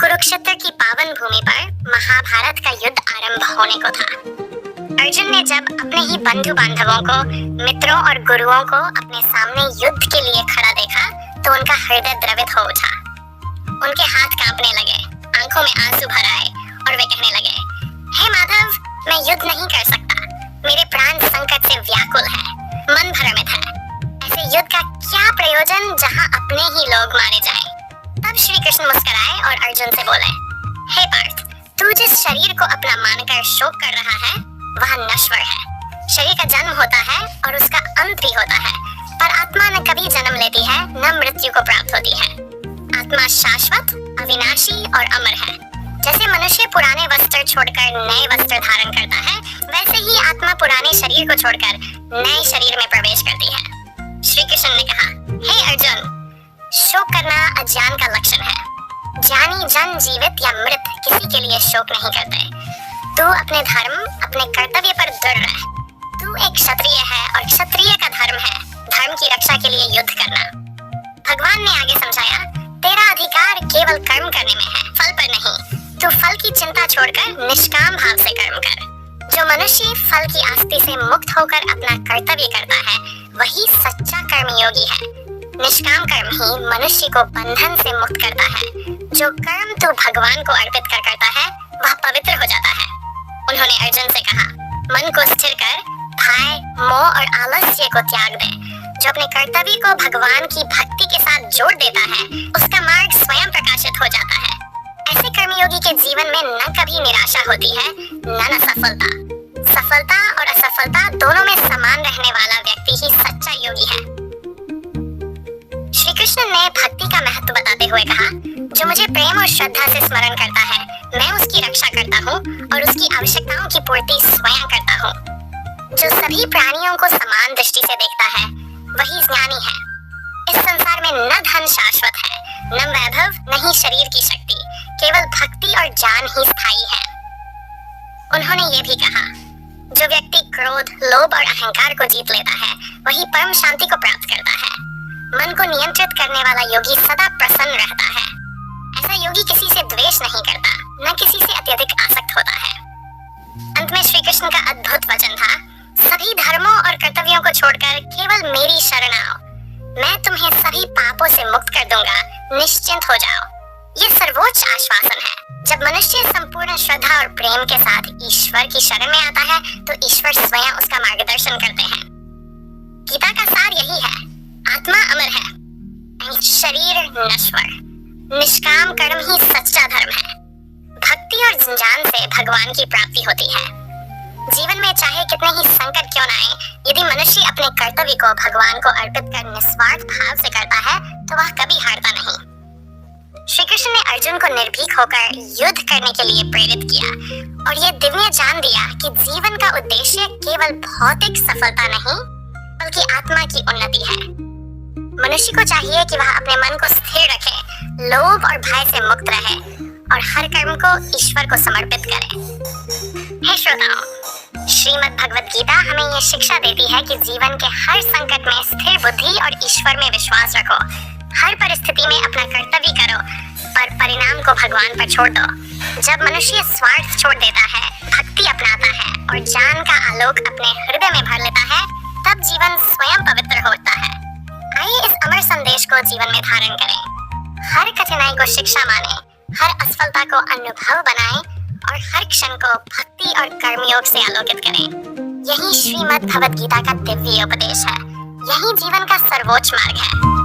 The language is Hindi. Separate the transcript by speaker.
Speaker 1: कुरुक्षेत्र की पावन भूमि पर महाभारत का युद्ध आरंभ होने को था। अर्जुन ने जब अपने ही बंधु बांधवों को, मित्रों और गुरुओं को अपने सामने युद्ध के लिए खड़ा देखा तो उनका हृदय द्रवित हो उठा। उनके हाथ कांपने लगे, आंखों में आंसू भर आए और वे कहने लगे, हे माधव, मैं युद्ध नहीं कर सकता, मेरे प्राण संकट से व्याकुल हैं, मन भ्रमित है। ऐसे युद्ध का क्या प्रयोजन जहां अपने ही लोग मारे जाएं? तब श्री कृष्ण मुस्कुराए और अर्जुन से बोले, हे पार्थ, तू जिस शरीर को अपना मानकर शोक कर रहा है वह नश्वर है। शरीर का जन्म होता है और उसका अंत भी होता है, पर आत्मा न कभी जन्म लेती है न मृत्यु को प्राप्त होती है। आत्मा शाश्वत, अविनाशी और अमर है। जैसे मनुष्य पुराने वस्त्र छोड़कर नए वस्त्र धारण करता है, वैसे ही आत्मा पुराने शरीर को छोड़कर नए शरीर में प्रवेश करती है। श्री कृष्ण ने कहा, हे अर्जुन, शोक करना अज्ञान का लक्षण है। ज्ञानी जन जीवित या मृत किसी के लिए शोक नहीं करते। तू अपने धर्म, अपने कर्तव्य पर दृढ़ रह। तू एक क्षत्रिय है और क्षत्रिय का धर्म है धर्म की रक्षा के लिए युद्ध करना। भगवान ने आगे समझाया, तेरा अधिकार केवल कर्म करने में है, फल पर नहीं। तू फल की चिंता छोड़कर निष्काम भाव से कर्म कर। जो मनुष्य फल की आसक्ति से मुक्त होकर अपना कर्तव्य करता है, वही सच्चा कर्मयोगी है। निष्काम कर्म ही मनुष्य को बंधन से मुक्त करता है। जो कर्म तू भगवान को अर्पित कर करता है, वह पवित्र हो जाता है। उन्होंने अर्जुन से कहा, मन को स्थिर कर, भय, मोह और आलस्य को त्याग दे। जो अपने कर्तव्य को भगवान की भक्ति के साथ जोड़ देता है, उसका मार्ग स्वयं प्रकाशित हो जाता है। ऐसे कर्मयोगी के जीवन में न कभी निराशा होती है, न असफलता। सफलता और असफलता दोनों में समान रहने वाला व्यक्ति ही सच्चा योगी है। श्री कृष्ण ने भक्ति का महत्व बताते हुए कहा, जो मुझे प्रेम और श्रद्धा से स्मरण करता है, मैं उसकी रक्षा करता हूँ और उसकी आवश्यकताओं की पूर्ति स्वयं करता हूँ। जो सभी प्राणियों को समान दृष्टि से देखता है, वही ज्ञानी है। इस संसार में न धन शाश्वत है, न वैभव, न ही शरीर की शक्ति, केवल भक्ति और ज्ञान ही स्थायी है। उन्होंने ये भी कहा, जो व्यक्ति क्रोध, लोभ और अहंकार को जीत लेता है, वही परम शांति को प्राप्त करता है। मन को नियंत्रित करने वाला योगी सदा प्रसन्न रहता है। ऐसा योगी किसी से द्वेष नहीं करता, न किसी से अत्यधिक आसक्त होता है। अंत में श्री कृष्ण का अद्भुत वचन था, सभी धर्मों और कर्तव्यों को छोड़कर केवल मेरी शरण आओ, मैं तुम्हें सभी पापों से मुक्त कर दूंगा, निश्चिंत हो जाओ। ये सर्वोच्च आश्वासन है। जब मनुष्य संपूर्ण श्रद्धा और प्रेम के साथ ईश्वर की शरण में आता है, तो ईश्वर स्वयं उसका मार्गदर्शन करते हैं। गीता का सार यही है, आत्मा अमर है, शरीर नश्वर। निष्काम कर्म ही सच्चा धर्म है। भक्ति और ज्ञान से भगवान की प्राप्ति होती है। जीवन में चाहे कितने ही संकट क्यों न आए, यदि मनुष्य अपने कर्तव्य को भगवान को अर्पित कर निस्वार्थ भाव से करता है, तो वह कभी हारता नहीं। श्री कृष्ण ने अर्जुन को निर्भीक होकर युद्ध करने के लिए प्रेरित किया और ये दिव्य जान दिया कि जीवन का उद्देश्य केवल भौतिक सफलता नहीं, बल्कि आत्मा की उन्नति है। मनुष्य को चाहिए कि वह अपने मन को स्थिर रखे, लोभ और भय से मुक्त रहे और हर कर्म को ईश्वर को समर्पित करे। हे श्रोताओं, श्रीमद् भगवत गीता हमें यह शिक्षा देती है कि जीवन के हर संकट में स्थिर बुद्धि और ईश्वर में विश्वास रखो। हर परिस्थिति में अपना कर्तव्य करो, पर परिणाम को भगवान पर छोड़ दो। जब मनुष्य स्वार्थ छोड़ देता है, भक्ति अपनाता है और ज्ञान का आलोक अपने हृदय में भर लेता है, तब जीवन स्वयं पवित्र होता है। आइए इस अमर संदेश को जीवन में धारण करें। हर कठिनाई को शिक्षा माने, हर असफलता को अनुभव बनाएं और हर क्षण को भक्ति और कर्मयोग से आलोकित करें। यही श्रीमद् भगवत गीता का दिव्य उपदेश है। यही जीवन का सर्वोच्च मार्ग है।